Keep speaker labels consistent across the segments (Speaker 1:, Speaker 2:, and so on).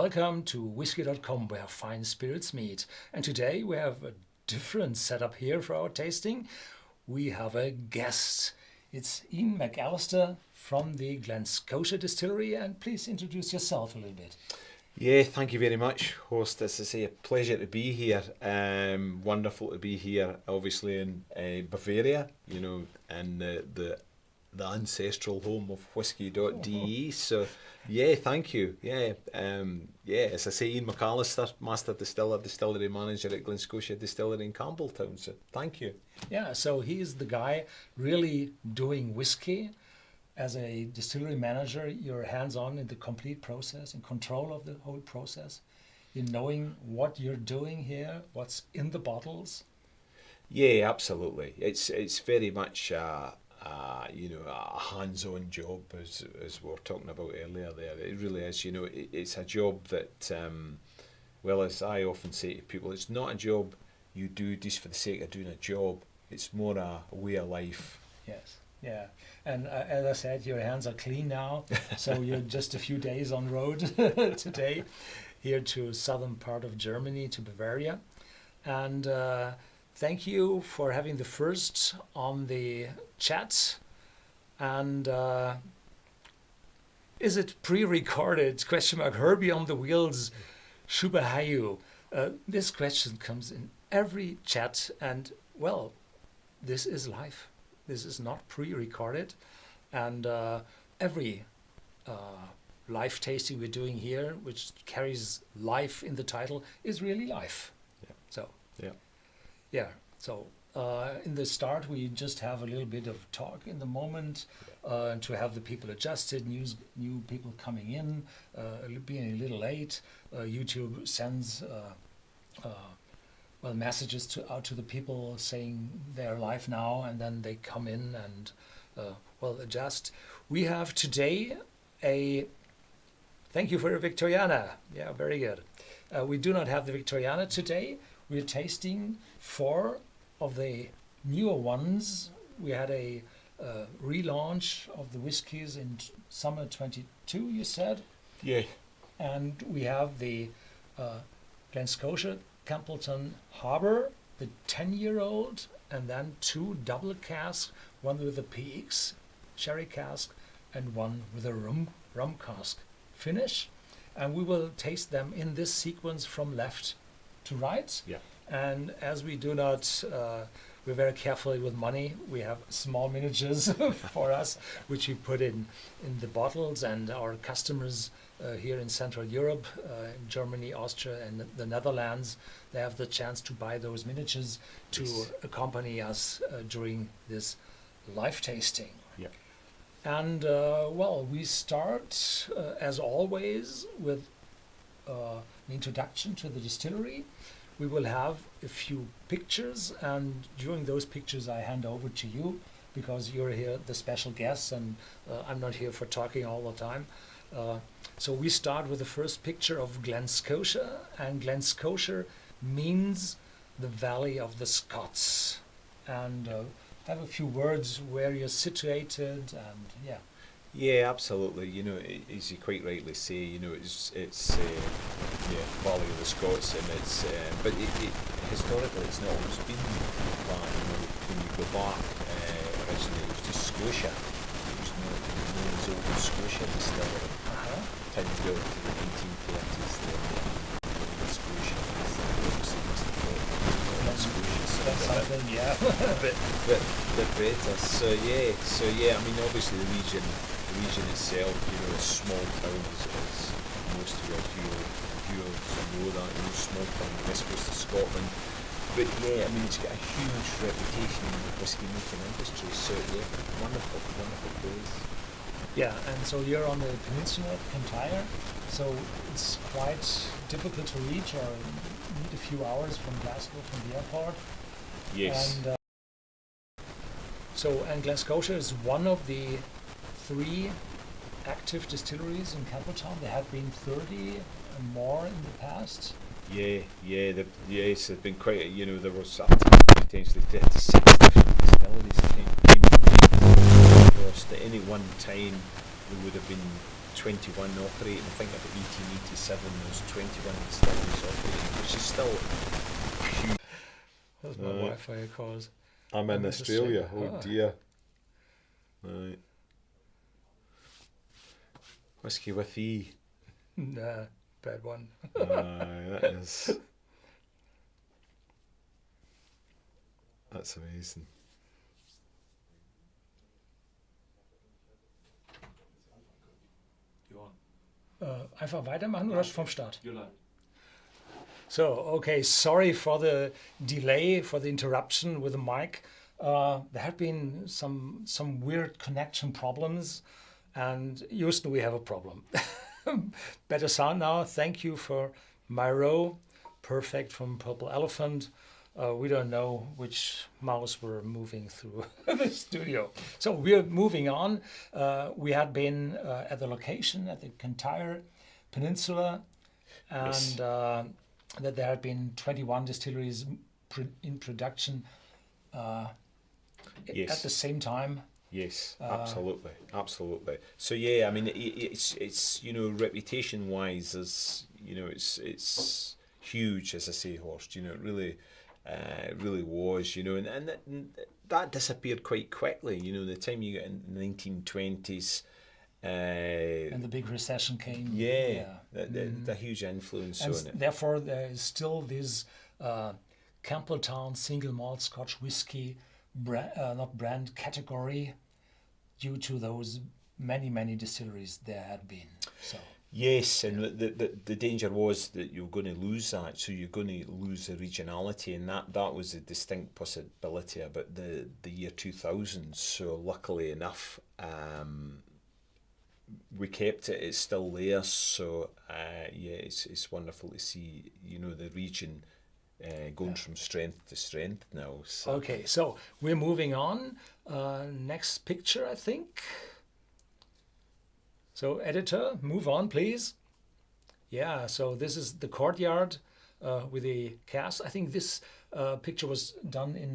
Speaker 1: Welcome to Whisky.com, where fine spirits meet. And today we have a different setup here for our tasting. We have a guest. It's Iain McAlister from the Glen Scotia Distillery, and please introduce yourself a little bit.
Speaker 2: Yeah, thank you very much, host. As I say, a pleasure to be here. Wonderful to be here, obviously in Bavaria, you know, and the ancestral home of Whisky.de. So, yeah, thank you. Yeah, as I say, Iain McAlister, Master Distiller, Distillery Manager at Glen Scotia Distillery in Campbelltown. So, thank you.
Speaker 1: Yeah, so he's the guy really doing whiskey. As a distillery manager, you're hands-on in the complete process, in control of the whole process, in knowing what you're doing here, what's in the bottles.
Speaker 2: Yeah, absolutely. It's very much a hands-on job, as we were talking about earlier there. It really is. You know, it's a job that, well, as I often say to people, it's not a job you do just for the sake of doing a job. It's more a way of life.
Speaker 1: Yes. Yeah, and as I said, your hands are clean now, so you're just a few days on road today, here to southern part of Germany, to Bavaria, and thank you for having the first on the chat. And is it pre-recorded? ? Herbie on the wheels, Shubahayu. This question comes in every chat, and well, this is live. This is not pre-recorded, and every live tasting we're doing here, which carries life in the title, is really live.
Speaker 2: Yeah.
Speaker 1: So
Speaker 2: yeah.
Speaker 1: So in the start, we just have a little bit of talk in the moment, to have the people adjusted, new people coming in, being a little late. YouTube sends messages out to the people saying they're live now, and then they come in and adjust. We have today thank you for your Victoriana. Yeah, very good. We do not have the Victoriana today. We're tasting 4 of the newer ones. We had a relaunch of the whiskies in summer 22, you said?
Speaker 2: Yeah.
Speaker 1: And we have the Glen Scotia Campbelltown Harbour, the 10-year-old, and then 2 double casks, one with a PX sherry cask and one with a rum cask finish. And we will taste them in this sequence from left to right.
Speaker 2: Yeah.
Speaker 1: And as we do not, we're very careful with money. We have small miniatures for us, which we put in the bottles, and our customers here in Central Europe, in Germany, Austria, and the Netherlands, they have the chance to buy those miniatures to accompany us during this live tasting.
Speaker 2: Yeah.
Speaker 1: And we start as always with an introduction to the distillery. We will have a few pictures, and during those pictures I hand over to you, because you're here the special guest, and I'm not here for talking all the time. So we start with the first picture of Glen Scotia, and Glen Scotia means the Valley of the Scots. And have a few words where you're situated, and yeah.
Speaker 2: Yeah, absolutely. You know, as you quite rightly say, you know, it's Valley of the Scots, and it's but historically it's not always been that. You know, when you go back, originally it was just Scotia. It was known as Old Scotia Distillery. Time to go to the 1930s. Then Scotia was obviously must have got Scotia.
Speaker 1: That's something, yeah.
Speaker 2: bit better. So yeah. I mean, obviously the region itself, you know, a small town as most of your viewers know that, you know, small town west coast of Scotland. But yeah, I mean, it's got a huge reputation in the whisky making industry. So yeah, wonderful place.
Speaker 1: Yeah, and so you're on the peninsula of Kintyre, so it's quite difficult to reach, or need a few hours from Glasgow, from the airport.
Speaker 2: Yes.
Speaker 1: And Glen Scotia is one of the 3 active distilleries in Campbelltown. There have been 30 and more in the past.
Speaker 2: Yes, there's been quite. You know, there was potentially 36 different distilleries that came across. At any one time, there would have been 21 operating. I think about 1887 there was 21 distilleries operating, which is still huge.
Speaker 1: That's my Wi-Fi calls.
Speaker 2: I'm in Australia. Oh dear. Right. Whiskey with E.
Speaker 1: Nah, bad one.
Speaker 2: That's amazing.
Speaker 1: Einfach weitermachen oder vom Start?
Speaker 3: You're live.
Speaker 1: So, okay, sorry for the delay, for the interruption with the mic. There have been some weird connection problems, and Houston, we have a problem. Better sound now. Thank you for Myro, perfect from Purple Elephant. We don't know which mouse we're moving through the studio. So we're moving on. We had been at the location at the entire peninsula, and
Speaker 2: Yes.
Speaker 1: that there had been 21 distilleries in production
Speaker 2: Yes.
Speaker 1: at the same time.
Speaker 2: Yes, absolutely. So yeah, I mean, it's reputation wise, as it's huge, as I say, Horst. It really was. And that disappeared quite quickly. The time you get in the 1920s.
Speaker 1: And the big recession came.
Speaker 2: The huge influence
Speaker 1: and
Speaker 2: on it.
Speaker 1: Therefore, there is still this Campbelltown single malt Scotch whiskey not brand category due to those many distilleries there had been. So
Speaker 2: yes, and the danger was that you're going to lose that, so you're going to lose the regionality, and that was a distinct possibility about the year 2000. So luckily enough, we kept it. It's still there. So it's wonderful to see the region going from strength to strength now. So.
Speaker 1: Okay, so we're moving on. Next picture, I think. So editor, move on, please. Yeah, so this is the courtyard with the cask. I think this picture was done in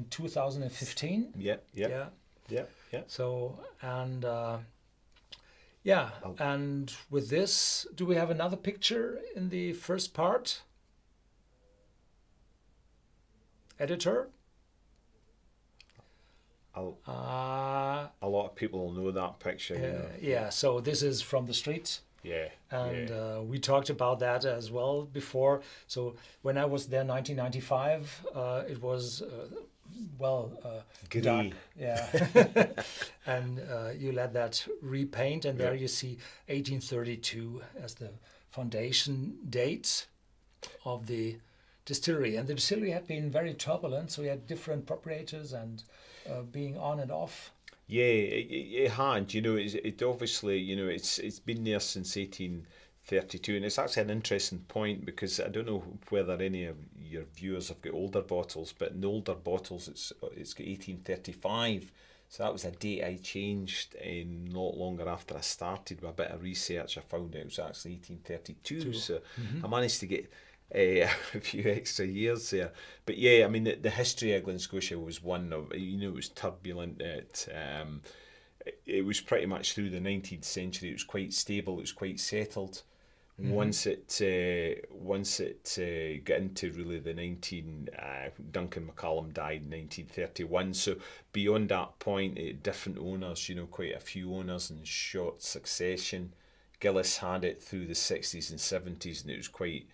Speaker 1: 2015.
Speaker 2: Yeah.
Speaker 1: So, and and with this, do we have another picture in the first part? Editor?
Speaker 2: A lot of people will know that picture.
Speaker 1: Yeah, so this is from the street.
Speaker 2: Yeah.
Speaker 1: And we talked about that as well before. So when I was there 1995, it was dark. Yeah. And you let that repaint, and there you see 1832 as the foundation date of the distillery. And the distillery had been very turbulent, so we had different proprietors and being on and off.
Speaker 2: Yeah, it had. It obviously, it's been there since 1832, and it's actually an interesting point because I don't know whether any of your viewers have got older bottles, but in the older bottles, it's got 1835. So that was a date I changed not longer after I started with a bit of research. I found out it was actually 1832. So I managed to get a few extra years there. But yeah, I mean, the history of Glen Scotia was one of, it was turbulent. It was pretty much through the 19th century. It was quite stable. It was quite settled. Once it got into really the Duncan McCallum died in 1931. So beyond that point, different owners, quite a few owners in short succession. Gillis had it through the 60s and 70s, and it was quite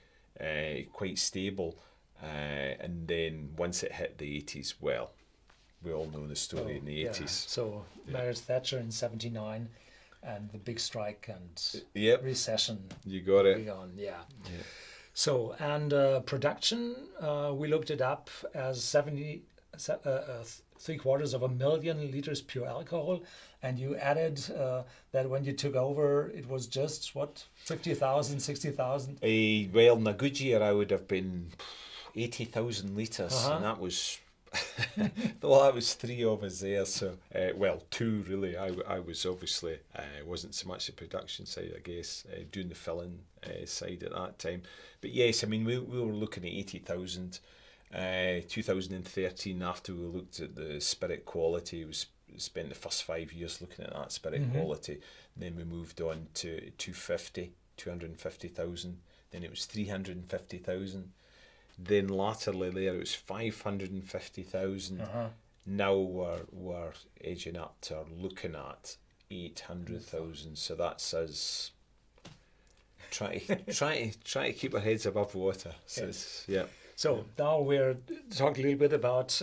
Speaker 2: stable, and then once it hit the 80s, well, we all know the story in the 80s.
Speaker 1: So Margaret Thatcher in 79, and the big strike and recession.
Speaker 2: You got it.
Speaker 1: So, and production, we looked it up as 7.75 million liters pure alcohol, and you added that when you took over, it was just, 50,000, 60,000?
Speaker 2: Well, in a good year, I would have been 80,000 litres, and that was... Well, that was three of us there, so two really. I was obviously wasn't so much the production side, I guess, doing the filling side at that time. But yes, I mean we were looking at 80,000. 2013, after we looked at the spirit quality, was spent the first 5 years looking at that spirit quality. Then we moved on to 250,000. Then it was 350,000. Then latterly there it was 550,000. Now we're edging up to looking at 800,000. So that's us try to keep our heads above water. So
Speaker 1: So now we're talking a little bit about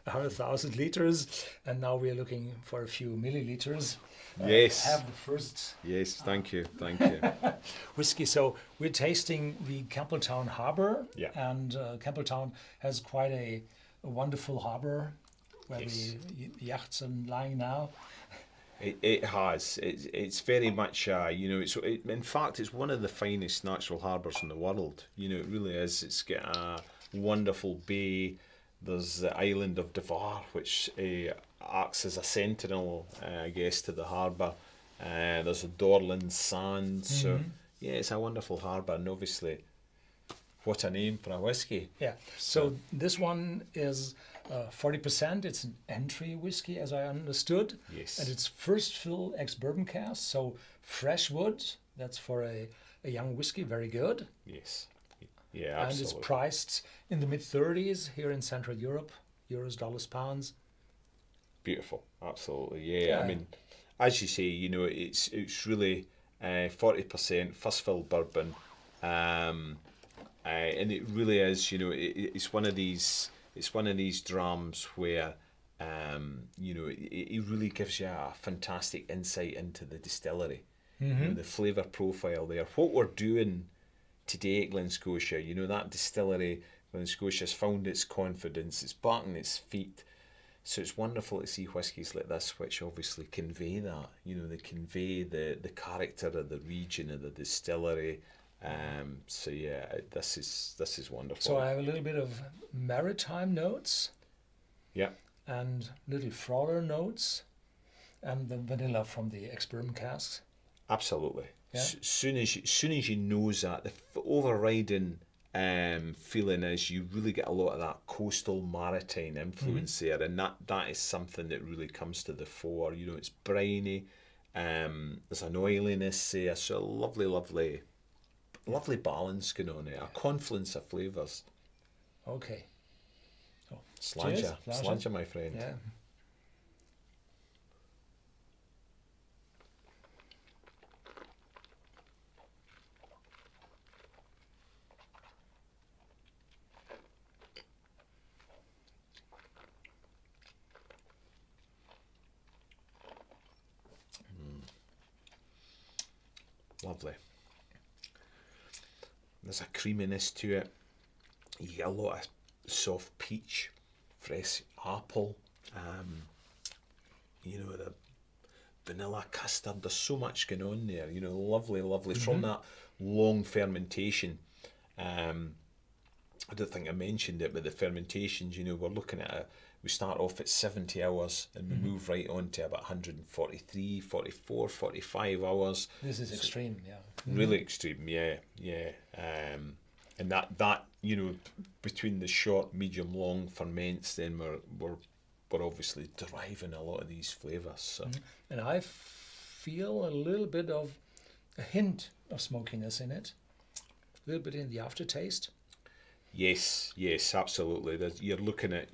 Speaker 1: 100,000 liters, and now we're looking for a few milliliters.
Speaker 2: Yes.
Speaker 1: Have the first.
Speaker 2: Yes, thank you.
Speaker 1: Whiskey. So we're tasting the Campbelltown Harbour,
Speaker 2: Yeah.
Speaker 1: and Campbelltown has quite a wonderful harbour where the yachts are lying now.
Speaker 2: It has. It's very much, in fact, it's one of the finest natural harbours in the world. It really is. It's got a wonderful bay. There's the island of Devar, which acts as a sentinel, I guess, to the harbour. There's a Dorland Sand. So, it's a wonderful harbour. And obviously, what a name for a whiskey.
Speaker 1: Yeah. So this one is 40%. It's an entry whiskey, as I understood.
Speaker 2: Yes.
Speaker 1: And it's first fill ex-bourbon cask, so fresh wood. That's for a young whiskey, very good.
Speaker 2: Yes. Yeah, absolutely.
Speaker 1: And it's priced in the mid-30s here in Central Europe, euros, dollars, pounds.
Speaker 2: Beautiful. Absolutely. Yeah. I mean, as you say, it's really 40% first fill bourbon. And it really is, it's one of these drams where, it really gives you a fantastic insight into the distillery, the flavour profile there. What we're doing today at Glen Scotia, that distillery, Glen Scotia, has found its confidence, it's back on its feet. So it's wonderful to see whiskies like this, which obviously convey that, they convey the character of the region, of the distillery. This is wonderful.
Speaker 1: So I have a little bit of maritime notes.
Speaker 2: Yeah.
Speaker 1: And little floral notes, and the vanilla from the ex-bourbon casks.
Speaker 2: Absolutely.
Speaker 1: Yeah.
Speaker 2: Soon as you knows that, the overriding feeling is you really get a lot of that coastal maritime influence there, and that is something that really comes to the fore. It's briny. There's an oiliness there, so lovely balance going on there, a confluence of flavours.
Speaker 1: Okay. Oh,
Speaker 2: Sláinte, my friend.
Speaker 1: Yeah.
Speaker 2: Lovely. There's a creaminess to it. You get a lot of soft peach, fresh apple, the vanilla custard. There's so much going on there. Lovely from that long fermentation. I don't think I mentioned it, but the fermentations, we're looking at we start off at 70 hours and we move right on to about 143, 44, 45 hours.
Speaker 1: This is extreme, yeah.
Speaker 2: Really extreme, yeah. And that between the short, medium, long ferments, then we're obviously deriving a lot of these flavours. So.
Speaker 1: And I feel a little bit of a hint of smokiness in it, a little bit in the aftertaste.
Speaker 2: Yes, absolutely. You're looking at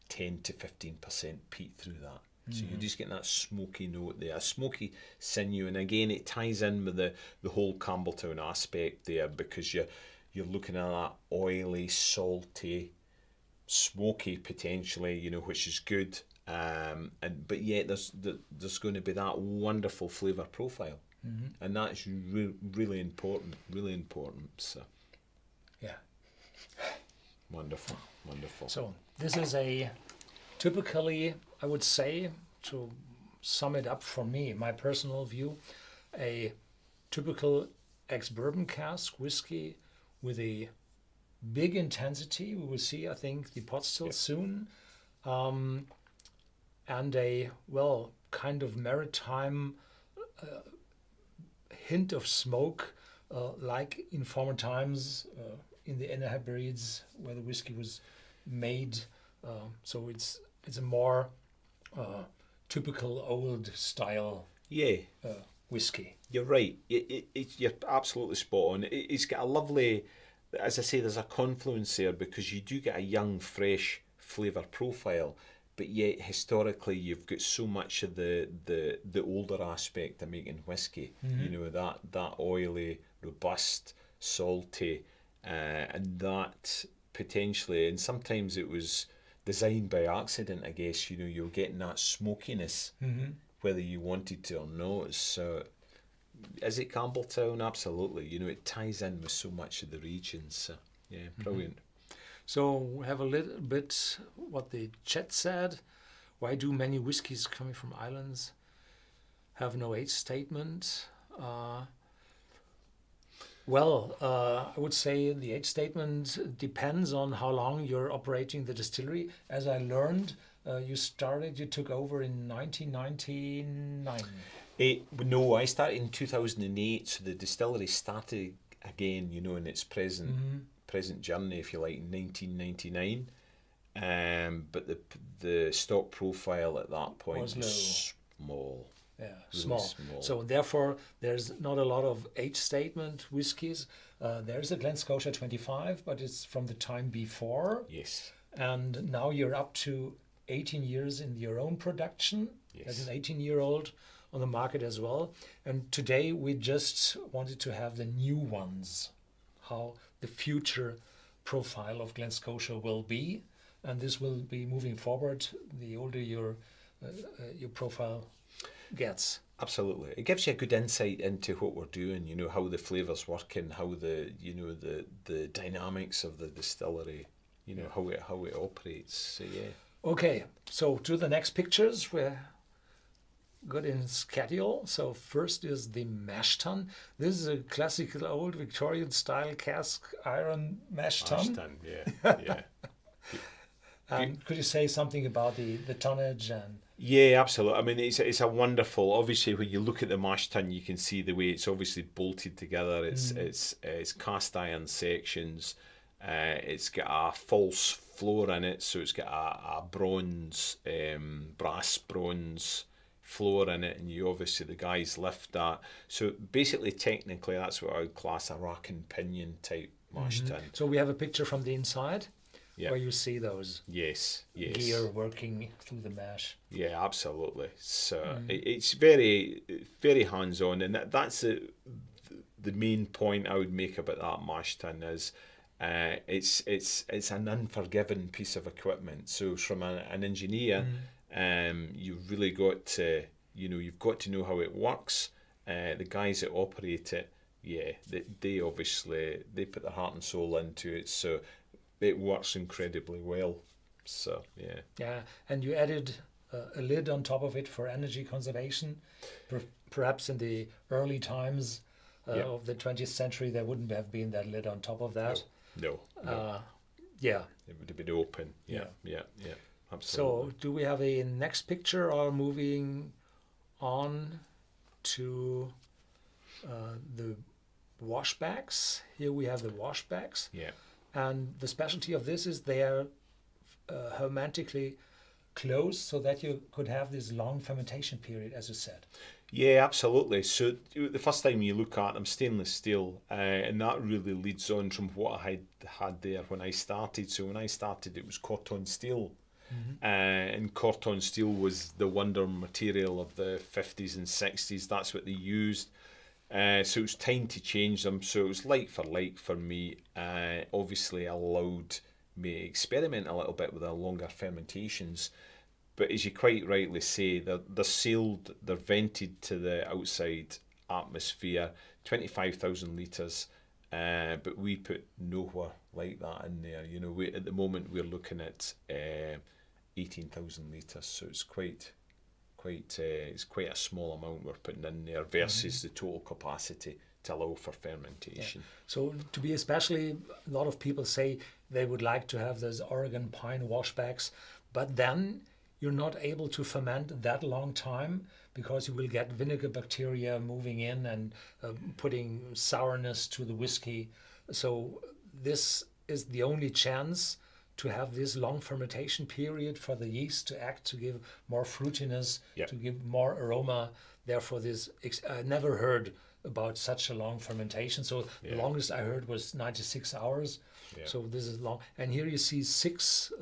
Speaker 2: 10 to 15% peat through that. So you're just getting that smoky note there, a smoky sinew, and again it ties in with the whole Campbelltown aspect there, because you're looking at that oily, salty, smoky potentially, which is good, but yet there's going to be that wonderful flavour profile, and that's really important, So
Speaker 1: yeah,
Speaker 2: wonderful.
Speaker 1: So this is a typically, I would say, to sum it up for me, my personal view, a typical ex-bourbon cask whiskey with a big intensity. We will see, I think, the pot still soon, and a kind of maritime hint of smoke, like in former times in the Inner Hebrides where the whiskey was made. So it's it's a more typical old style
Speaker 2: Yeah,
Speaker 1: whiskey.
Speaker 2: you're right. You're absolutely spot on. It's got a lovely, as I say, there's a confluence there because you do get a young, fresh flavour profile, but yet historically you've got so much of the older aspect of making whiskey. You know, that oily, robust, salty, and that potentially, and sometimes it was designed by accident, I guess. You know, you're getting that smokiness, whether you wanted to or not. So, is it Campbelltown? Absolutely. You know, it ties in with so much of the region. So, yeah, brilliant.
Speaker 1: So we have a little bit what the chat said. Why do many whiskies coming from islands have no age statement? I would say the age statement depends on how long you're operating the distillery. As I learned, you took over in 1999.
Speaker 2: No, I started in 2008, so the distillery started again, you know, in its present journey, if you like, in 1999. But the stock profile at that point was small.
Speaker 1: Yeah,
Speaker 2: really
Speaker 1: small. So therefore, there's not a lot of age statement whiskies. There's a Glen Scotia 25, but it's from the time before.
Speaker 2: Yes.
Speaker 1: And now you're up to 18 years in your own production.
Speaker 2: Yes.
Speaker 1: As an 18-year-old on the market as well. And today we just wanted to have the new ones, how the future profile of Glen Scotia will be. And this will be moving forward the older your profile gets.
Speaker 2: Absolutely. It gives you a good insight into what we're doing, you know, how the flavours work and how the dynamics of the distillery, you know, how it operates. So yeah.
Speaker 1: Okay, so to the next pictures, we're good in schedule. So first is the mash tun. This is a classical old Victorian style cast iron mash tun.
Speaker 2: Mash tun, yeah.
Speaker 1: Could you say something about the tonnage and?
Speaker 2: Yeah, absolutely. I mean, it's a wonderful. Obviously, when you look at the mash tun, you can see the way it's obviously bolted together. It's cast iron sections. It's got a false floor in it, so it's got a bronze, brass bronze floor in it, and the guys lift that. So basically, technically, that's what I would class a rack and pinion type mash tun.
Speaker 1: So we have a picture from the inside.
Speaker 2: Yeah.
Speaker 1: Where you see those
Speaker 2: yes
Speaker 1: gear working through the mash.
Speaker 2: Yeah, absolutely. So it's very, very hands-on, and that's the main point I would make about that mash tun is it's an unforgiving piece of equipment. So from an engineer, you've really got to you've got to know how it works. The guys that operate it, they obviously they put their heart and soul into it. So it works incredibly well. So yeah.
Speaker 1: Yeah, and you added a lid on top of it for energy conservation. Perhaps in the early times of the 20th century, there wouldn't have been that lid on top of that.
Speaker 2: No.
Speaker 1: Yeah.
Speaker 2: It would have been open. Yeah. Absolutely.
Speaker 1: So do we have a next picture or moving on to the washbacks? Here we have the washbacks.
Speaker 2: Yeah.
Speaker 1: And the specialty of this is they are hermetically closed so that you could have this long fermentation period, as you said.
Speaker 2: Yeah, absolutely. So the first time you look at them, stainless steel, and that really leads on from what I had there when I started. So when I started, it was corton steel. And corton steel was the wonder material of the 50s and 60s. That's what they used. So it was time to change them. So it was like for me. Obviously allowed me to experiment a little bit with the longer fermentations. But as you quite rightly say, they're sealed, they're vented to the outside atmosphere, 25,000 litres. But we put nowhere like that in there. You know, at the moment we're looking at 18,000 litres. So it's quite a small amount we're putting in there versus the total capacity to allow for fermentation.
Speaker 1: Yeah. So to be especially, a lot of people say they would like to have those Oregon pine washbacks, but then you're not able to ferment that long time because you will get vinegar bacteria moving in and putting sourness to the whiskey. So this is the only chance to have this long fermentation period for the yeast to act, to give more fruitiness,
Speaker 2: Yep.
Speaker 1: to give more aroma. Therefore, I never heard about such a long fermentation. So the
Speaker 2: Yeah.
Speaker 1: longest I heard was 96 hours.
Speaker 2: Yeah.
Speaker 1: So this is long. And here you see 6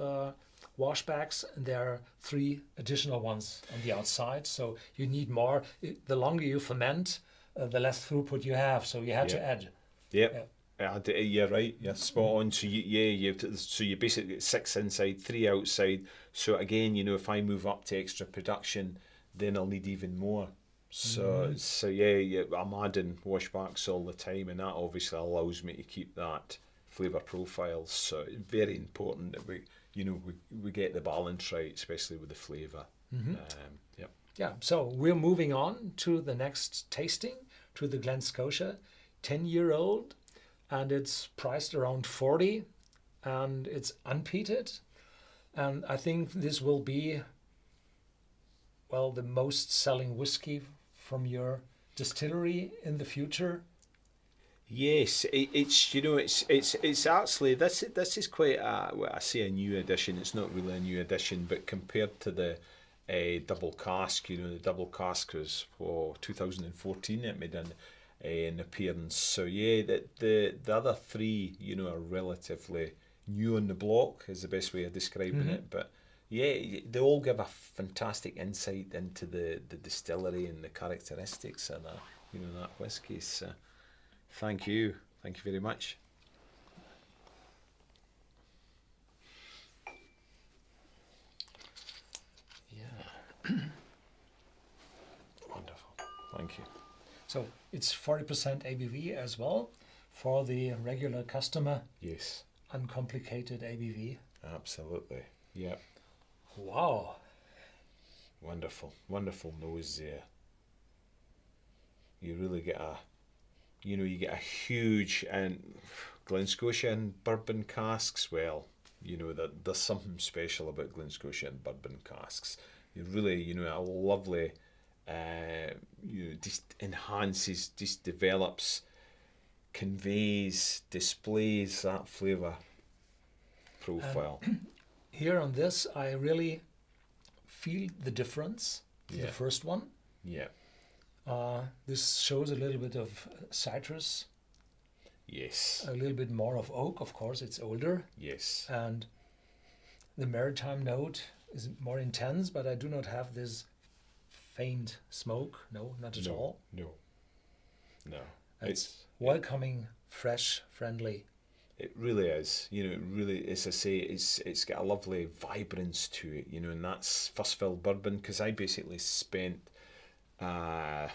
Speaker 1: washbacks, and there are 3 additional ones on the outside. So you need more. The longer you ferment, the less throughput you have. So you had to
Speaker 2: Yeah.
Speaker 1: add.
Speaker 2: Yep.
Speaker 1: Yeah.
Speaker 2: You're right. You're spot on. So you basically get 6 inside, 3 outside. So again, if I move up to extra production, then I'll need even more. So I'm adding washbacks all the time, and that obviously allows me to keep that flavour profile. So it's very important that we get the balance right, especially with the flavour. Yep.
Speaker 1: Yeah, so we're moving on to the next tasting, to the Glen Scotia, 10-year-old, and it's priced around 40, and it's unpeated. And I think this will be, well, the most selling whiskey from your distillery in the future.
Speaker 2: Yes, it's actually this is quite I say a new addition. It's not really a new addition, but compared to the double cask, the double cask was for 2014. It made an appearance. So the other 3 are relatively new on the block is the best way of describing it. But they all give a fantastic insight into the distillery and the characteristics of that whiskey. So thank you very much.
Speaker 1: Yeah.
Speaker 2: Wonderful. Thank you.
Speaker 1: So it's 40% ABV as well for the regular customer.
Speaker 2: Yes.
Speaker 1: Uncomplicated ABV.
Speaker 2: Absolutely. Yeah.
Speaker 1: Wow.
Speaker 2: Wonderful nose there. You really get a huge, and Glen Scotia and bourbon casks. Well, there's something special about Glen Scotia and bourbon casks. You really, a lovely, just enhances, just develops, conveys, displays that flavour profile.
Speaker 1: Here on this, I really feel the difference to the first one.
Speaker 2: Yeah.
Speaker 1: This shows a little bit of citrus.
Speaker 2: Yes.
Speaker 1: A little bit more of oak, of course, it's older.
Speaker 2: Yes.
Speaker 1: And the maritime note is more intense, but I do not have this faint smoke. No, not at all.
Speaker 2: No.
Speaker 1: It's welcoming, fresh, friendly.
Speaker 2: It really is. It really, as I say, it's got a lovely vibrance to it. And that's first fill bourbon, because I basically spent the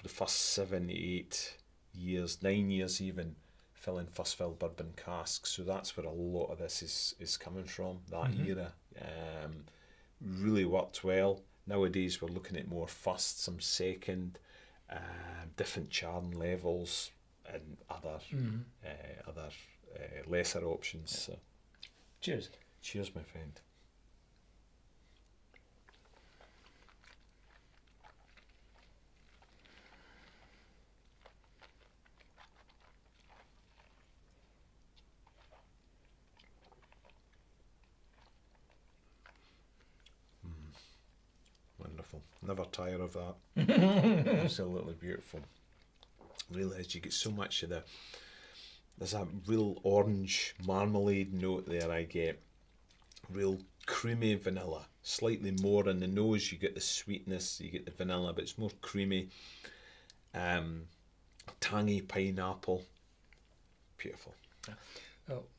Speaker 2: first 7, 8 years, 9 years even, filling first fill bourbon casks. So that's where a lot of this is coming from, that era. Really worked well. Nowadays we're looking at more first, some second, different charm levels, and other lesser options. So.
Speaker 1: Cheers.
Speaker 2: Cheers, my friend. Wonderful. Never tire of that. Absolutely beautiful. Really is. You get so much of there's a real orange marmalade note there I get. Real creamy vanilla. Slightly more in the nose. You get the sweetness, you get the vanilla, but it's more creamy. Tangy pineapple. Beautiful.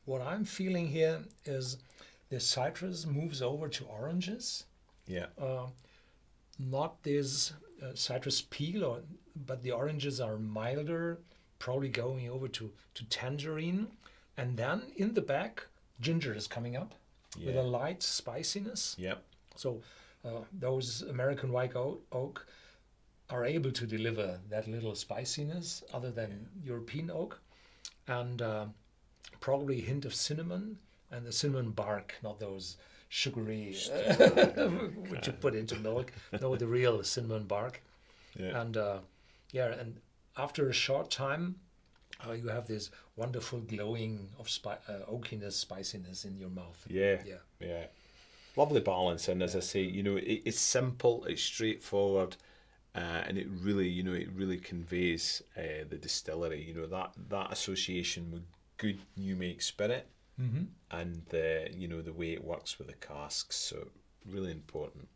Speaker 1: What I'm feeling here is the citrus moves over to oranges.
Speaker 2: Yeah.
Speaker 1: Not this citrus peel, but the oranges are milder, probably going over to tangerine. And then in the back, ginger is coming up with a light spiciness.
Speaker 2: Yep.
Speaker 1: So those American white oak are able to deliver that little spiciness other than European oak. And probably a hint of cinnamon and the cinnamon bark, not those sugary which you put into milk. No, the real cinnamon bark.
Speaker 2: Yeah.
Speaker 1: And and after a short time, you have this wonderful glowing of oakiness, spiciness in your mouth.
Speaker 2: Yeah,
Speaker 1: Yeah.
Speaker 2: yeah. Lovely balance, and as I say, it's simple, it's straightforward, and it really conveys the distillery. That association with good new make spirit,
Speaker 1: Mm-hmm.
Speaker 2: and the way it works with the casks. So really important.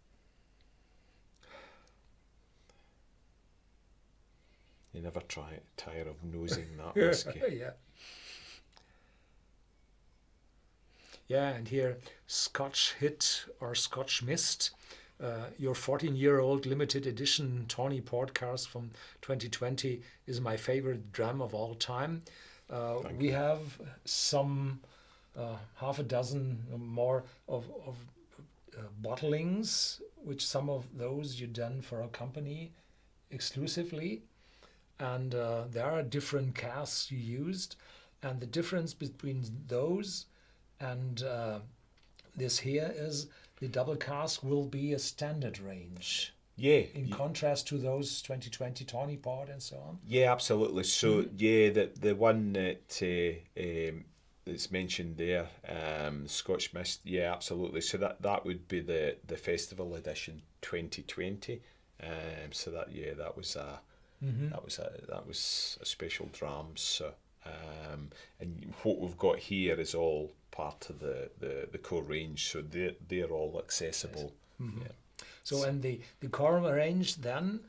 Speaker 2: You never tire of nosing that whiskey.
Speaker 1: Yeah. Yeah, and here Scotch Hit or Scotch Mist, your 14-year-old limited edition tawny port cask from 2020 is my favorite dram of all time.
Speaker 2: Thank
Speaker 1: We
Speaker 2: you.
Speaker 1: have some half a dozen or more of bottlings, which some of those you done for a company exclusively. And there are different casks you used, and the difference between those and this here is the double cask will be a standard range
Speaker 2: Yeah,
Speaker 1: in contrast to those 2020 tawny port and so on.
Speaker 2: yeah, absolutely. So yeah, the one that's mentioned there, Scotch Mist. Yeah, absolutely. So that would be the festival edition 2020. So that was a that was a special dram. So and what we've got here is all part of the core range. So they're all accessible.
Speaker 1: Mm-hmm.
Speaker 2: Yeah.
Speaker 1: So and the core range then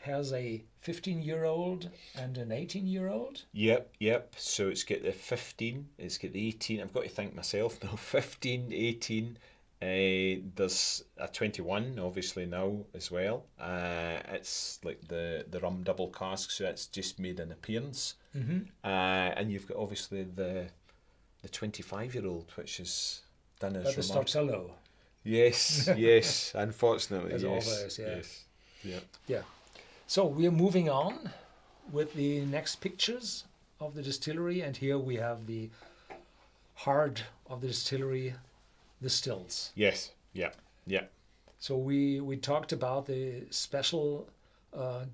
Speaker 1: has a 15-year-old and an 18-year-old.
Speaker 2: Yep. So it's got the 15, it's got the 18. I've got to think myself now. 15, 18. There's a 21, obviously now as well. It's like the rum double cask, so it's just made an appearance.
Speaker 1: Mm-hmm.
Speaker 2: And you've got obviously the 25-year-old, which is done as
Speaker 1: But the stocks are low.
Speaker 2: Yes, unfortunately,
Speaker 1: As
Speaker 2: yes.
Speaker 1: always, yeah.
Speaker 2: Yes. Yeah.
Speaker 1: Yeah. So we are moving on with the next pictures of the distillery, and here we have the heart of the distillery, the stills.
Speaker 2: Yes. Yeah.
Speaker 1: So we talked about the special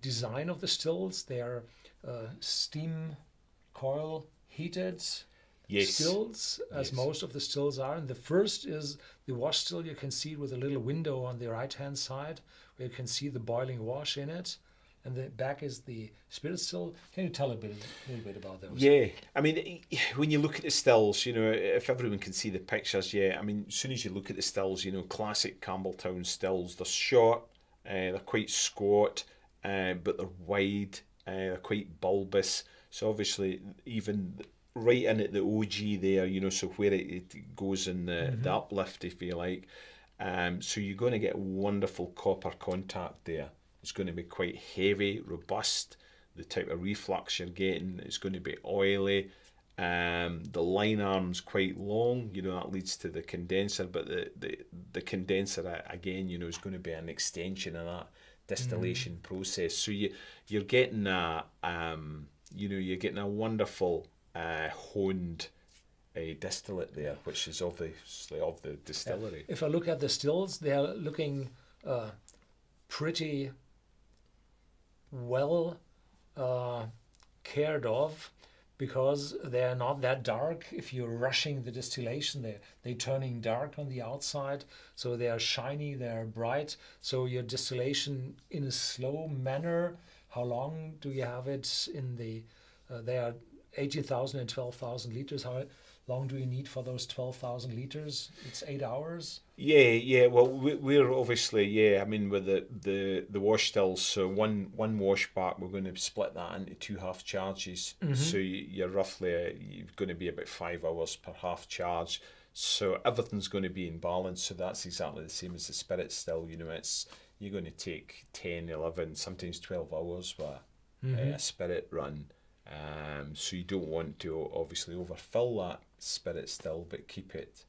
Speaker 1: design of the stills. They are steam coil heated
Speaker 2: Yes.
Speaker 1: stills, as
Speaker 2: Yes.
Speaker 1: most of the stills are. And the first is the wash still. You can see it with a little window on the right hand side where you can see the boiling wash in it. And the back is the spirit still. Can you tell a little bit about those?
Speaker 2: Yeah, I mean, when you look at the stills, if everyone can see the pictures, yeah, I mean, as soon as you look at the stills, classic Campbelltown stills, they're short, they're quite squat, but they're wide, they're quite bulbous. So obviously, even right in at the OG there, so where it goes in the uplift, if you like. So you're going to get wonderful copper contact there. It's going to be quite heavy, robust. The type of reflux you're getting is going to be oily. The line arm's quite long, that leads to the condenser, but the condenser again, is going to be an extension of that distillation process. So you're getting you're getting a wonderful honed distillate there, which is obviously of the distillery.
Speaker 1: If I look at the stills, they are looking pretty well cared of, because they are not that dark. If you're rushing the distillation, they're turning dark on the outside, so they are shiny, they are bright. So your distillation in a slow manner. How long do you have it in the? They are 18,000 and 12,000 liters. How long do you need for those 12,000 liters? It's 8 hours.
Speaker 2: Yeah. Well, we're obviously I mean, with the wash stills, so one wash back, we're going to split that into 2 half charges. So you're roughly you're going to be about 5 hours per half charge. So everything's going to be in balance. So that's exactly the same as the spirit still. It's you're going to take 10, 11, sometimes 12 hours with a spirit run. So you don't want to obviously overfill that spirit still, but keep it,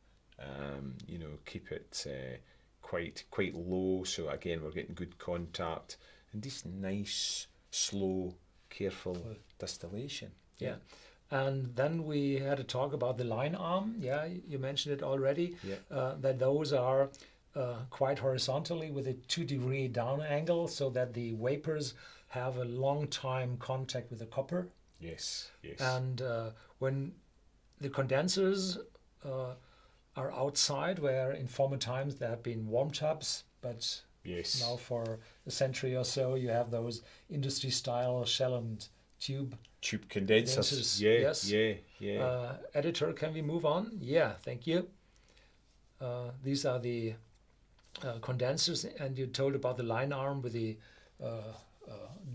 Speaker 2: quite low. So again, we're getting good contact and just nice, slow, careful distillation.
Speaker 1: Yeah. And then we had a talk about the line arm. Yeah, you mentioned it already.
Speaker 2: Yeah.
Speaker 1: That those are quite horizontally with a 2-degree down angle, so that the vapors have a long time contact with the copper.
Speaker 2: Yes, yes.
Speaker 1: And when the condensers are outside, where in former times there have been warm tubs, but
Speaker 2: yes.
Speaker 1: now for a century or so you have those industry-style shell and tube
Speaker 2: condensers.
Speaker 1: condensers.
Speaker 2: Yeah,
Speaker 1: Yes.
Speaker 2: yeah.
Speaker 1: Editor, can we move on? Yeah, thank you. These are the condensers, and you told about the line arm with the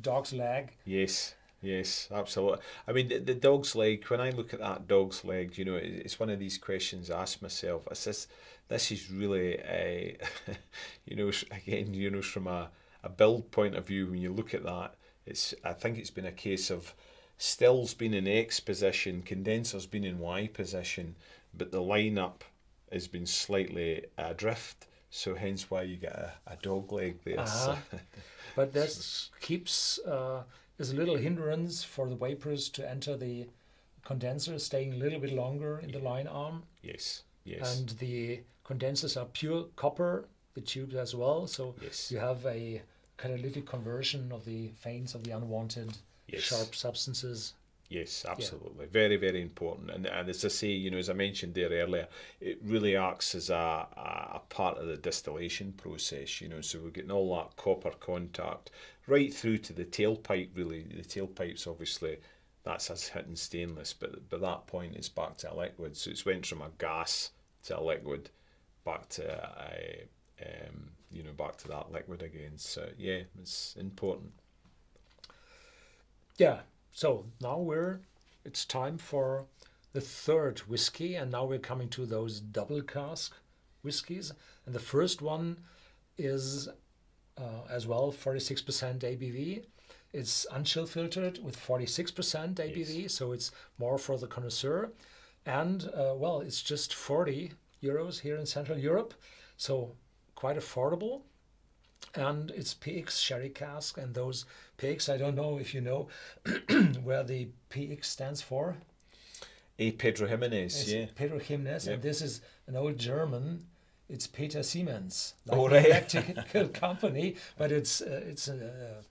Speaker 1: dog's leg.
Speaker 2: Yes, yes, absolutely. I mean, the dog's leg, when I look at that dog's leg, you know, it's one of these questions I ask myself. This is really, you know, again, you know, from a build point of view, when you look at that, I think it's been a case of stills being in X position, condensers being in Y position, but the lineup has been slightly adrift, so hence why you get a dog leg there. So.
Speaker 1: But this keeps is a little hindrance for the vapors to enter the condenser, staying a little bit longer in the line arm.
Speaker 2: Yes, yes.
Speaker 1: And the condensers are pure copper, the tubes as well, so
Speaker 2: yes.
Speaker 1: you have a catalytic conversion of the faints of the unwanted sharp substances.
Speaker 2: Yes, absolutely. Yeah. Very, very important. And as I say, you know, as I mentioned there earlier, it really acts as a part of the distillation process, you know, so we're getting all that copper contact right through to the tailpipe, really. The tailpipe's obviously, that's us hitting stainless, but by that point it's back to a liquid. So it's went from a gas to a liquid, back to you know, back to that liquid again. So yeah, it's important.
Speaker 1: Yeah. So now it's time for the third whiskey, and now we're coming to those double cask whiskies. And the first one is as well 46% ABV. It's unchill filtered with 46% ABV, yes. So it's more for the connoisseur. And well, it's just 40 euros here in Central Europe, so quite affordable. And it's PX sherry cask, and those PX, I don't know if you know where the PX stands for.
Speaker 2: Pedro Jimenez, yeah.
Speaker 1: Pedro Jimenez, yep. And this is an old German. It's Peter Siemens, like
Speaker 2: oh,
Speaker 1: the
Speaker 2: right.
Speaker 1: electrical company, but it's a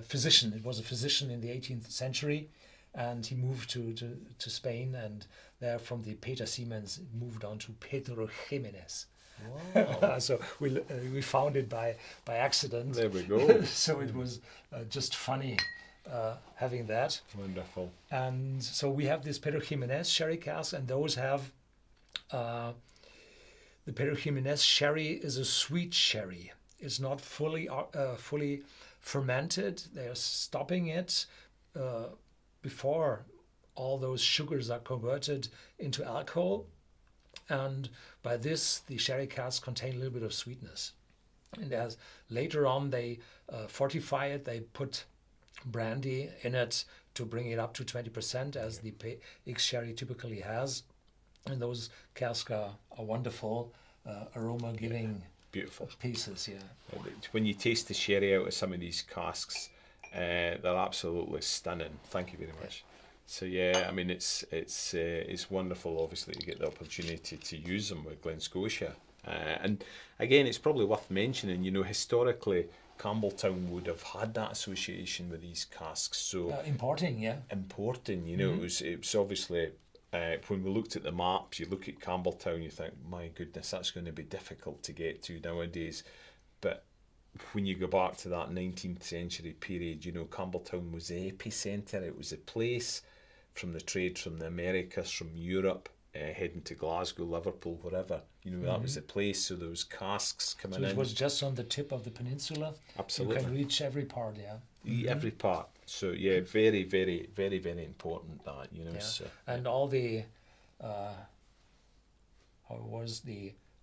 Speaker 1: physician. It was a physician in the 18th century, and he moved to Spain, and there from the Peter Siemens it moved on to Pedro Jimenez.
Speaker 2: Wow.
Speaker 1: So we found it by accident.
Speaker 2: There we go.
Speaker 1: So it was just funny having that.
Speaker 2: Wonderful.
Speaker 1: And so we have this Pedro Jimenez sherry cask, and those have the Pedro Jimenez sherry is a sweet sherry. It's not fully fermented. They're stopping it before all those sugars are converted into alcohol. And by this, the sherry casks contain a little bit of sweetness. And as later on they fortify it, they put brandy in it to bring it up to 20%, as the PX sherry typically has. And those casks are wonderful, aroma-giving
Speaker 2: beautiful
Speaker 1: pieces. Yeah.
Speaker 2: When you taste the sherry out of some of these casks, they're absolutely stunning. Thank you very much. So yeah, I mean it's wonderful. Obviously, you get the opportunity to use them with Glen Scotia, and again, it's probably worth mentioning. You know, historically, Campbelltown would have had that association with these casks. So
Speaker 1: importing. You know,
Speaker 2: mm-hmm. it was obviously when we looked at the maps. You look at Campbelltown, you think, my goodness, that's going to be difficult to get to nowadays. But when you go back to that 19th century period, you know, Campbelltown was the epicentre. It was a place from the trade from the Americas, from Europe, heading to Glasgow, Liverpool, wherever. You know, that was the place. So there was casks coming in.
Speaker 1: So it was just on the tip of the peninsula.
Speaker 2: Absolutely.
Speaker 1: You can reach every part, yeah.
Speaker 2: Mm-hmm. Every part. So yeah, very, very, very, very important that, you know.
Speaker 1: Yeah.
Speaker 2: So,
Speaker 1: and all the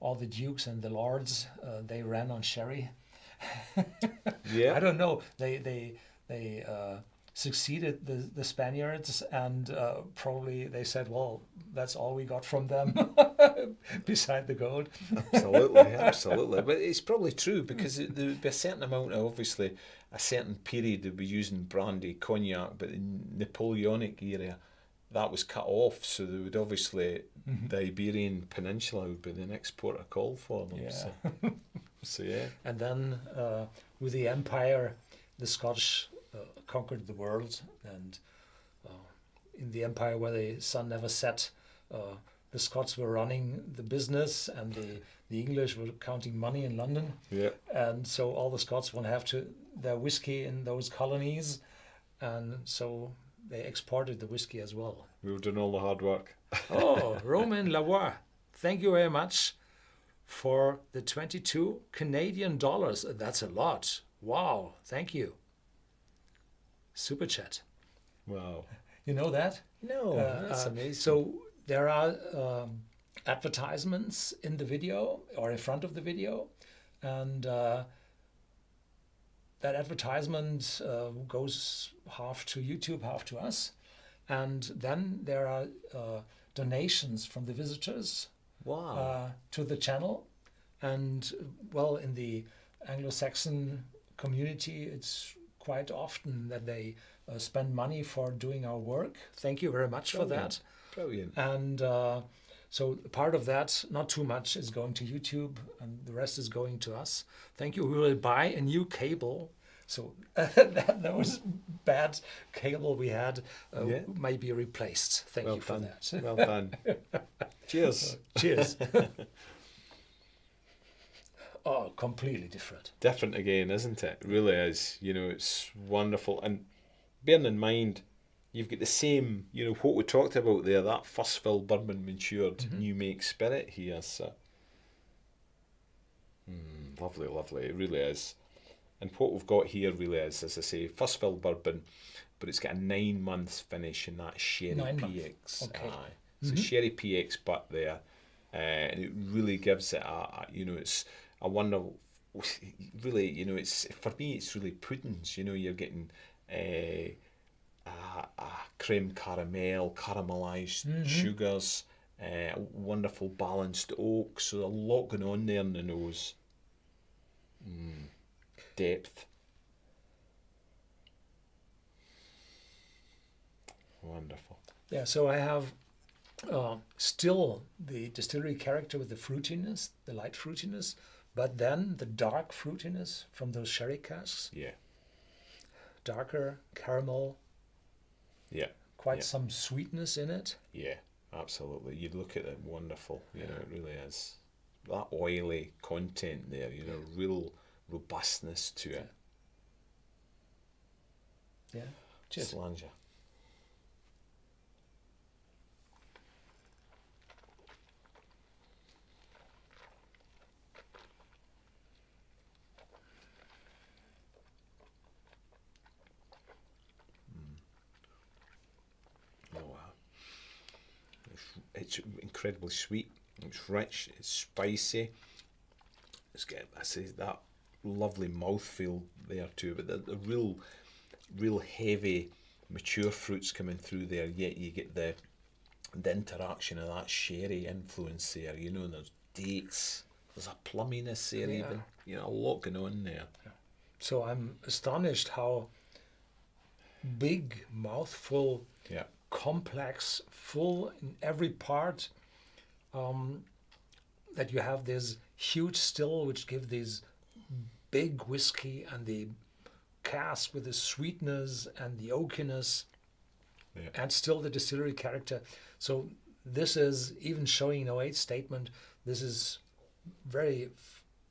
Speaker 1: all the dukes and the lords, they ran on sherry.
Speaker 2: Yeah.
Speaker 1: I don't know. They succeeded the Spaniards, and probably they said, well, that's all we got from them beside the gold.
Speaker 2: Absolutely. But it's probably true, because there would be a certain amount of, obviously, a certain period they'd be using brandy, cognac, but in the Napoleonic era, that was cut off. So they would obviously, the Iberian Peninsula would be the next port of call for them.
Speaker 1: Yeah.
Speaker 2: So yeah.
Speaker 1: And then with the empire, the Scotch conquered the world, and in the empire where the sun never set, the Scots were running the business and the English were counting money in London.
Speaker 2: Yeah.
Speaker 1: And so all the Scots want to have their whiskey in those colonies, and so they exported the whiskey as well.
Speaker 2: We were doing all the hard work.
Speaker 1: Oh, Romain Lavoie, thank you very much for the 22 Canadian dollars. That's a lot. Wow, thank you. Super chat.
Speaker 2: Wow.
Speaker 1: You know that?
Speaker 2: No, that's amazing.
Speaker 1: So there are advertisements in the video or in front of the video, and that advertisement goes half to YouTube, half to us. And then there are donations from the visitors
Speaker 2: Wow.
Speaker 1: to the channel. And well, in the Anglo-Saxon community, it's quite often that they spend money for doing our work. Thank you very much for that.
Speaker 2: Brilliant.
Speaker 1: And so part of that, not too much, is going to YouTube, and the rest is going to us. Thank you. We will buy a new cable. So that was bad cable we had might be replaced. Thank you for that.
Speaker 2: Well done. Cheers.
Speaker 1: Cheers. Oh, completely different.
Speaker 2: Different again, isn't it? It really is. You know, it's wonderful. And bearing in mind, you've got the same, you know, what we talked about there, that first fill bourbon matured new make spirit here. So, lovely, lovely. It really is. And what we've got here really is, as I say, first fill bourbon, but it's got a 9 months finish in that sherry
Speaker 1: 9
Speaker 2: PX.
Speaker 1: months. Okay.
Speaker 2: Aye. It's a sherry PX butt there. And it really gives it you know, it's, I wonder, really, you know, it's, for me, it's really puddings. You know, you're getting a creme caramel, caramelized sugars, wonderful balanced oak. So a lot going on there in the nose. Depth. Wonderful.
Speaker 1: Yeah, so I have still the distillery character with the fruitiness, the light fruitiness, but then the dark fruitiness from those sherry casks.
Speaker 2: Yeah.
Speaker 1: Darker caramel.
Speaker 2: Yeah.
Speaker 1: Quite some sweetness in it.
Speaker 2: Yeah, absolutely. You look at it, wonderful. You know, it really is. That oily content there, you know, real robustness to it.
Speaker 1: Yeah. Cheers.
Speaker 2: Slanger. It's incredibly sweet. It's rich. It's spicy. It's got, I say, that lovely mouthfeel there too. But the real heavy, mature fruits coming through there. Yet you get the interaction of that sherry influence there. You know, there's dates. There's a plumminess there even. You know, a lot going on there.
Speaker 1: Yeah. So I'm astonished how big, mouthful.
Speaker 2: Yeah.
Speaker 1: Complex, full in every part, that you have this huge still which give this big whiskey, and the cask with the sweetness and the oakiness, and still the distillery character. So this is even showing no age statement. This is very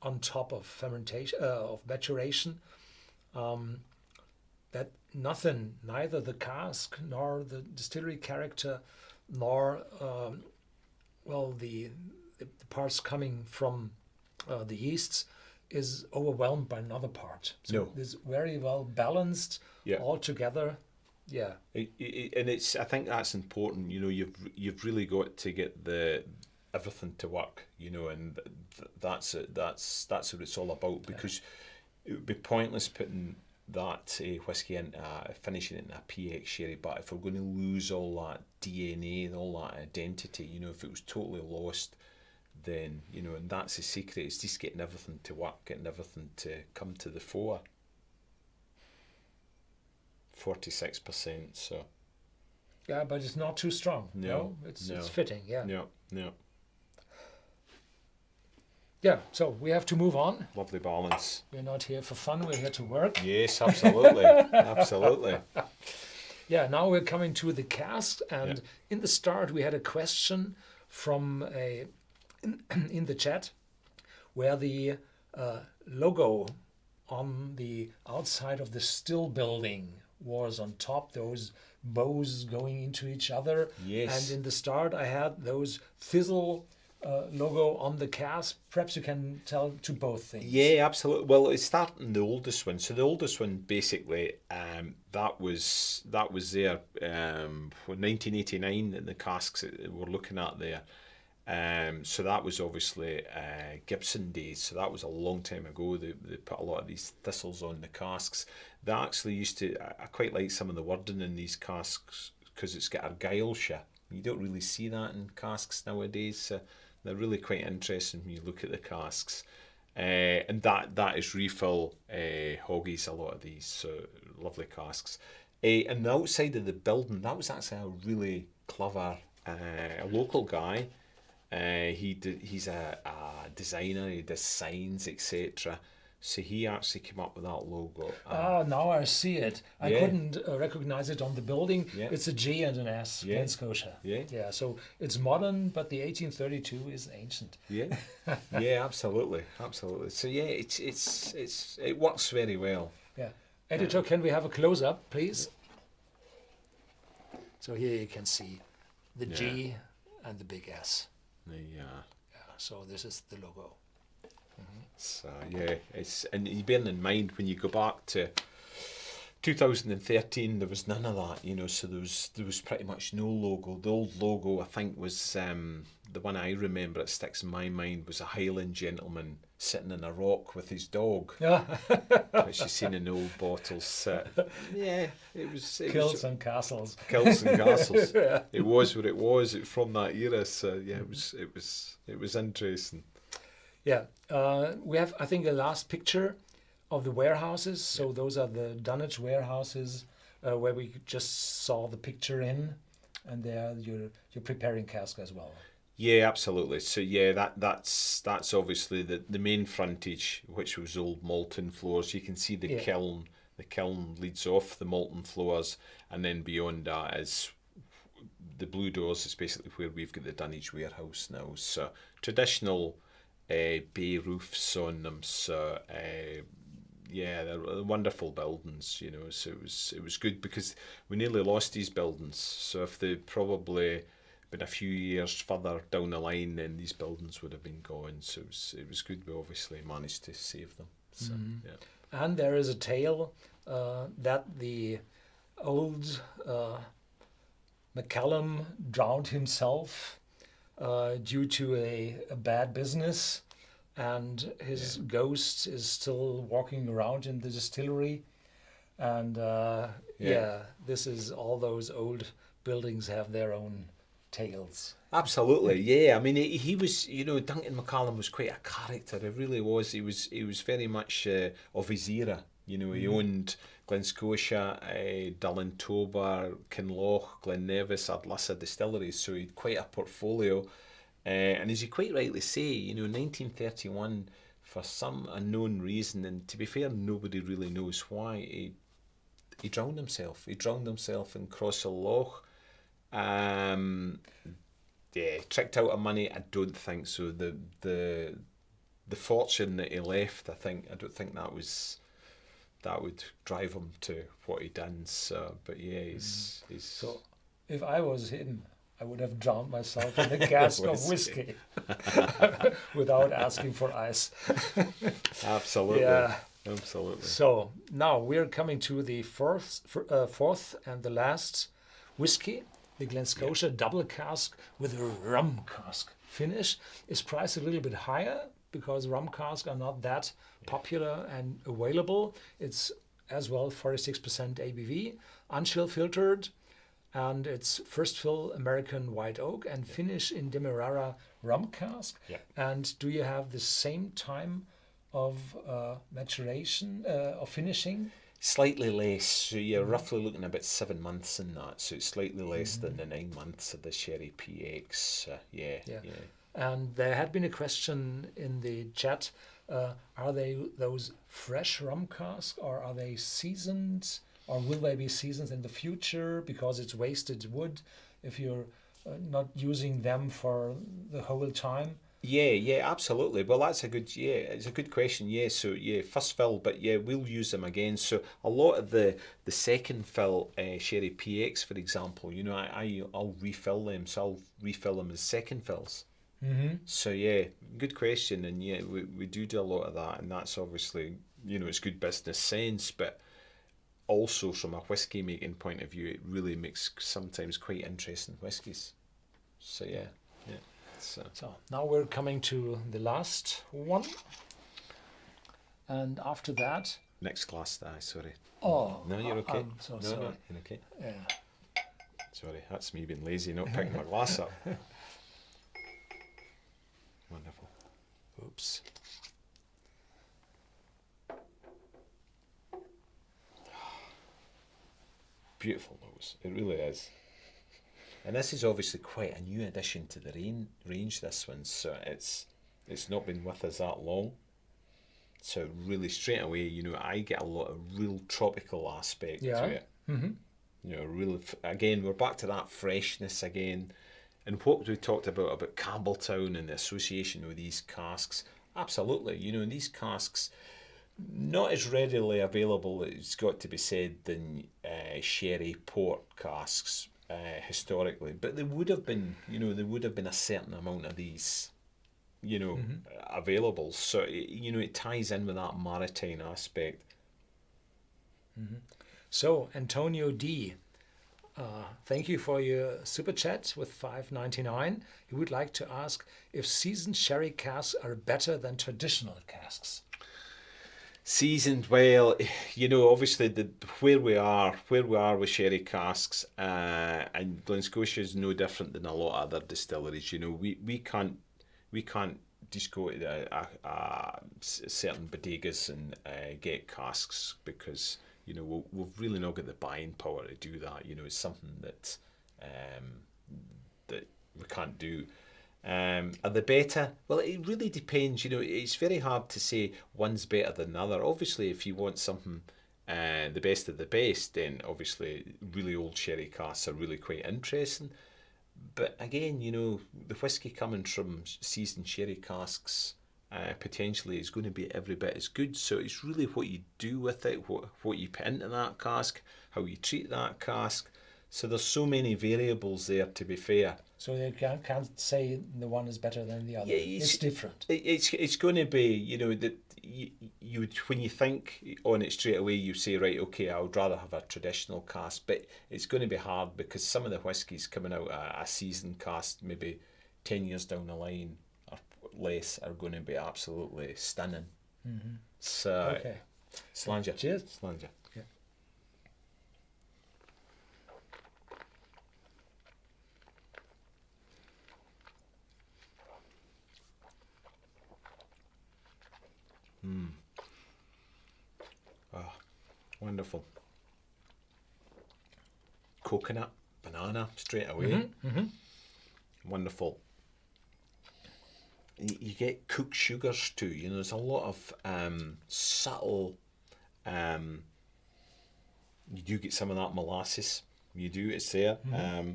Speaker 1: on top of fermentation, of maturation. That nothing, neither the cask nor the distillery character, nor the parts coming from the yeasts, is overwhelmed by another part. So it's very well balanced all together. Yeah.
Speaker 2: And it's, I think that's important. You know, you've really got to get the everything to work. You know, and that's it. That's what it's all about. Because it would be pointless putting that whiskey in, finishing it in a PX sherry, but if we're going to lose all that DNA, all that identity, you know, if it was totally lost, then, you know, and that's the secret, it's just getting everything to work, getting everything to come to the fore. 46%, so.
Speaker 1: Yeah, but it's not too strong. No, it's fitting, yeah.
Speaker 2: No.
Speaker 1: Yeah, so we have to move on.
Speaker 2: Lovely balance.
Speaker 1: We're not here for fun, we're here to work.
Speaker 2: Yes, absolutely. Absolutely.
Speaker 1: Yeah, now we're coming to the cask, and
Speaker 2: Yeah.
Speaker 1: in the start we had a question from in the chat where the logo on the outside of the still building was on top, those bows going into each other.
Speaker 2: Yes.
Speaker 1: And in the start I had those fizzle logo on the cask. Perhaps you can tell to both things.
Speaker 2: Yeah, absolutely. Well, it's starting the oldest one. So the oldest one, basically, that was there when 1989 in the casks that we're looking at there. So that was obviously Gibson days. So that was a long time ago. They put a lot of these thistles on the casks. They actually used to. I quite like some of the wording in these casks because it's got Argyllshire. You don't really see that in casks nowadays. So they're really quite interesting when you look at the casks. And that is refill hoggies, a lot of these. So lovely casks. And the outside of the building, that was actually a really clever a local guy. He's a designer. He does signs, etc. So he actually came up with that logo.
Speaker 1: Now I see it. I
Speaker 2: Yeah.
Speaker 1: couldn't recognize it on the building.
Speaker 2: Yeah.
Speaker 1: It's a G and an S,
Speaker 2: Yeah.
Speaker 1: Glen Scotia.
Speaker 2: Yeah.
Speaker 1: Yeah, so it's modern, but the 1832 is ancient.
Speaker 2: Yeah, yeah, absolutely. So yeah, it works very well.
Speaker 1: Yeah. Editor, can we have a close-up, please? So here you can see the G and the big S.
Speaker 2: Yeah.
Speaker 1: Yeah, so this is the logo.
Speaker 2: So yeah, and you bearing in mind when you go back to 2013, there was none of that, So there was pretty much no logo. The old logo, I think, was the one I remember that sticks in my mind was a Highland gentleman sitting in a rock with his dog,
Speaker 1: Yeah.
Speaker 2: which you seen in old bottles. Yeah, it was
Speaker 1: Kilts and castles.
Speaker 2: Kilts and castles.
Speaker 1: Yeah.
Speaker 2: It was what it was from that era. So yeah, it was interesting.
Speaker 1: Yeah. We have, I think, a last picture of the warehouses. So those are the dunnage warehouses where we just saw the picture in, and there you're preparing cask as well.
Speaker 2: Yeah, absolutely. So yeah, that's obviously the main frontage, which was old malting floors. You can see the kiln. The kiln leads off the malting floors, and then beyond that is the blue doors. Is basically where we've got the dunnage warehouse now. So traditional bay roofs on them. So yeah, they're wonderful buildings, So it was good because we nearly lost these buildings. So if they probably been a few years further down the line, then these buildings would have been gone. So it was good. We obviously managed to save them. So yeah.
Speaker 1: And there is a tale that the old McCallum drowned himself due to a bad business, and his ghost is still walking around in the distillery. And this is all those old buildings have their own tales.
Speaker 2: Absolutely, yeah. I mean, he was, Duncan McCallum was quite a character. It really was. He was very much of his era. He owned Glen Scotia, Dillon Tobar, Kinloch, Glen Nevis, Ardlissa distilleries. So he had quite a portfolio. And as you quite rightly say, 1931, for some unknown reason, and to be fair, nobody really knows why, he drowned himself. He drowned himself in Crosshill Loch. Tricked out of money. I don't think so. The fortune that he left, I don't think that would drive him to what he done. So, but yeah, he's
Speaker 1: So, if I was him, I would have drowned myself in a cask of whiskey without asking for ice.
Speaker 2: Absolutely.
Speaker 1: Yeah.
Speaker 2: Absolutely.
Speaker 1: So now we're coming to the fourth and the last whiskey. The Glen Scotia double cask with a rum cask finish is priced a little bit higher because rum casks are not that popular and available. It's as well 46% ABV, unchill filtered, and it's first fill American white oak and finish in Demerara rum cask.
Speaker 2: Yeah.
Speaker 1: And do you have the same time of maturation, of finishing?
Speaker 2: Slightly less, so you're roughly looking about 7 months in that, so it's slightly less than the 9 months of the Sherry PX. Yeah.
Speaker 1: And there had been a question in the chat, are they those fresh rum casks or are they seasoned or will they be seasoned in the future because it's wasted wood if you're not using them for the whole time?
Speaker 2: Yeah, absolutely. Well, that's a good, it's a good question. Yeah, so yeah, first fill, but yeah, we'll use them again. So a lot of the second fill sherry PX, for example, you know, I'll refill them, so I'll refill them as second fills.
Speaker 1: Mm-hmm.
Speaker 2: So yeah, good question, and yeah, we do a lot of that, and that's obviously, you know, it's good business sense, but also from a whiskey making point of view, it really makes sometimes quite interesting whiskies. So yeah. So
Speaker 1: now we're coming to the last one, and after that,
Speaker 2: next glass, sorry.
Speaker 1: oh,
Speaker 2: No, you're okay.
Speaker 1: I'm so
Speaker 2: No,
Speaker 1: sorry.
Speaker 2: you're okay.
Speaker 1: Yeah.
Speaker 2: Sorry, that's me being lazy, not picking my glass up. Wonderful.
Speaker 1: Oops.
Speaker 2: Beautiful nose, it really is. And this is obviously quite a new addition to the range, this one, so it's not been with us that long. So really straight away, you know, I get a lot of real tropical aspect to it.
Speaker 1: Mm-hmm.
Speaker 2: You know, really, again, we're back to that freshness again. And what we talked about Campbelltown and the association with these casks, absolutely, you know, these casks, not as readily available, it's got to be said, than sherry port casks. Historically, but there would have been, you know, a certain amount of these, you know, available. So you know, it ties in with that maritime aspect.
Speaker 1: Mm-hmm. So Antonio D, thank you for your super chat with $5.99. He would like to ask if seasoned sherry casks are better than traditional casks.
Speaker 2: Seasoned, well, you know, obviously where we are with sherry casks, and Glen Scotia is no different than a lot of other distilleries. You know, we can't just go to certain bodegas and get casks, because you know we've really not got the buying power to do that. You know, it's something that that we can't do. Are they better? Well, it really depends. You know, it's very hard to say one's better than the other. Obviously, if you want something the best of the best, then obviously really old sherry casks are really quite interesting. But again, you know, the whiskey coming from seasoned sherry casks potentially is going to be every bit as good. So it's really what you do with it, what you put into that cask, how you treat that cask. So there's so many variables there, to be fair.
Speaker 1: So you can't say the one is better than the other.
Speaker 2: Yeah,
Speaker 1: it's different.
Speaker 2: It's going to be, you know, that you would, when you think on it straight away, you say, right, okay, I would rather have a traditional cask, but it's going to be hard because some of the whiskies coming out a seasoned cask, maybe 10 years down the line or less, are going to be absolutely stunning.
Speaker 1: Mm-hmm.
Speaker 2: So,
Speaker 1: okay.
Speaker 2: Slanger.
Speaker 1: Cheers.
Speaker 2: Slanger.
Speaker 1: Yeah.
Speaker 2: Ah, wonderful. Coconut, banana, straight away.
Speaker 1: Mm-hmm. Mm-hmm.
Speaker 2: Wonderful. You get cooked sugars too. You know, there's a lot of subtle. You do get some of that molasses. You do. It's there.
Speaker 1: Mm-hmm.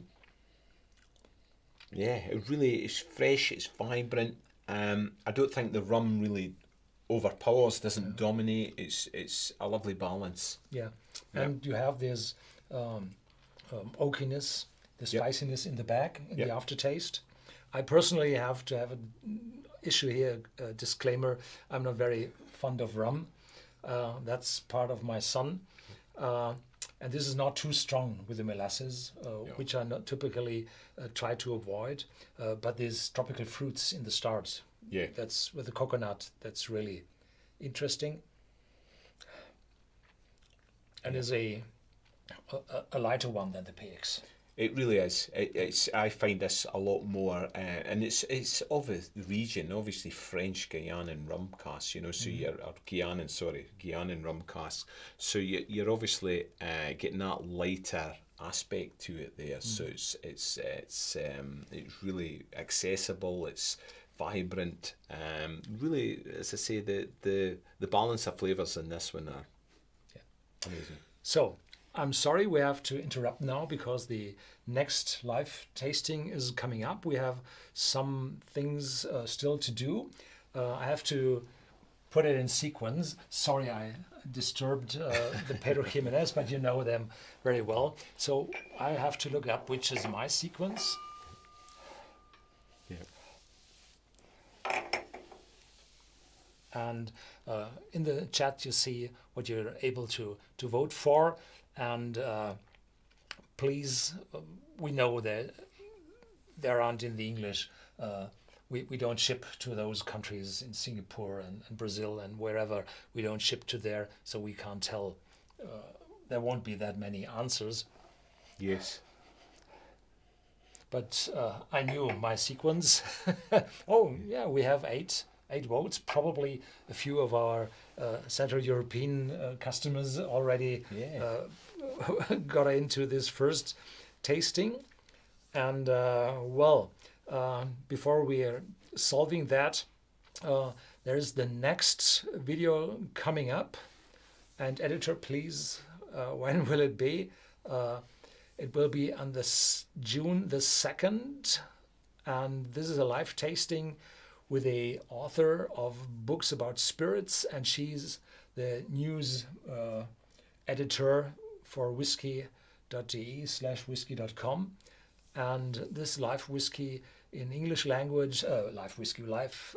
Speaker 2: Yeah, it really is fresh. It's vibrant. I don't think the rum really overpowers. Doesn't dominate. It's a lovely balance.
Speaker 1: Yeah, and you have this oakiness, the spiciness in the back, in the aftertaste. I personally have to have an issue here, a disclaimer. I'm not very fond of rum. That's part of my son. And this is not too strong with the molasses, which I not typically try to avoid. But there's tropical fruits in the start.
Speaker 2: Yeah.
Speaker 1: That's with the coconut. That's really interesting. And is a lighter one than the PX.
Speaker 2: It really is. It's. I find this a lot more, and it's of the region. Obviously, French Guianan rum casks. You know, so Guianan rum casks. So you're obviously getting that lighter aspect to it there. So it's really accessible. It's vibrant. Really, as I say, the balance of flavours in this one are amazing.
Speaker 1: So I'm sorry we have to interrupt now because the next live tasting is coming up. We have some things still to do. I have to put it in sequence. Sorry I disturbed the Pedro Jimenez, but you know them very well. So I have to look up which is my sequence.
Speaker 2: Yeah.
Speaker 1: And in the chat you see what you're able to vote for. And please, we know that there aren't in the English. We don't ship to those countries in Singapore and Brazil and wherever. We don't ship to there, so we can't tell. There won't be that many answers.
Speaker 2: Yes.
Speaker 1: But I knew my sequence. Oh, yeah, we have eight votes. Probably a few of our Central European customers already got into this first tasting. And before we are solving that, there's the next video coming up. And editor, please, when will it be? It will be on June the 2nd. And this is a live tasting with a author of books about spirits, and she's the news editor for whisky.de/whisky.com. And this live whiskey in English language, live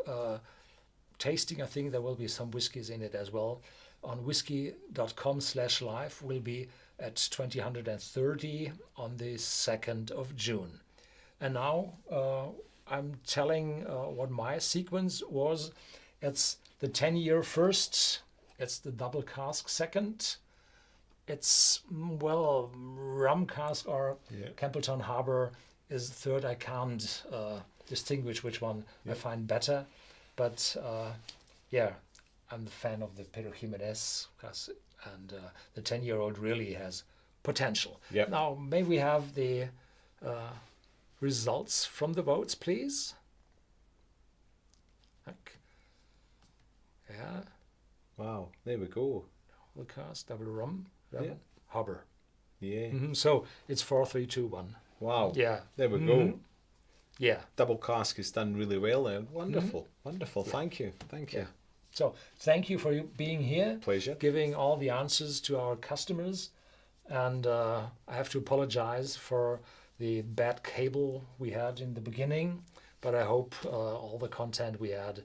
Speaker 1: tasting, I think there will be some whiskies in it as well, on whisky.com/live will be at 2030 on the 2nd of June. And now I'm telling what my sequence was. It's the 10-year first, it's the double cask second, it's, Rum Cask or Campbelltown Harbour is third. I can't distinguish which one I find better. But I'm the fan of the Pedro Jimenez, and the 10-year-old really has potential.
Speaker 2: Yep.
Speaker 1: Now, may we have the results from the votes, please? Yeah.
Speaker 2: Wow, there we go.
Speaker 1: Double cask, double rum, Harbour.
Speaker 2: Yeah.
Speaker 1: So it's 4, 3, 2, 1.
Speaker 2: Wow.
Speaker 1: Yeah.
Speaker 2: There we go.
Speaker 1: Yeah.
Speaker 2: Double cask has done really well there. Wonderful. Wonderful. Yeah. Thank you. Thank you.
Speaker 1: Yeah. So thank you for being here.
Speaker 2: Pleasure.
Speaker 1: Giving all the answers to our customers. And I have to apologize for the bad cable we had in the beginning, but I hope all the content we had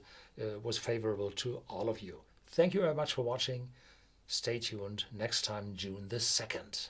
Speaker 1: was favorable to all of you. Thank you very much for watching. Stay tuned next time, June the 2nd.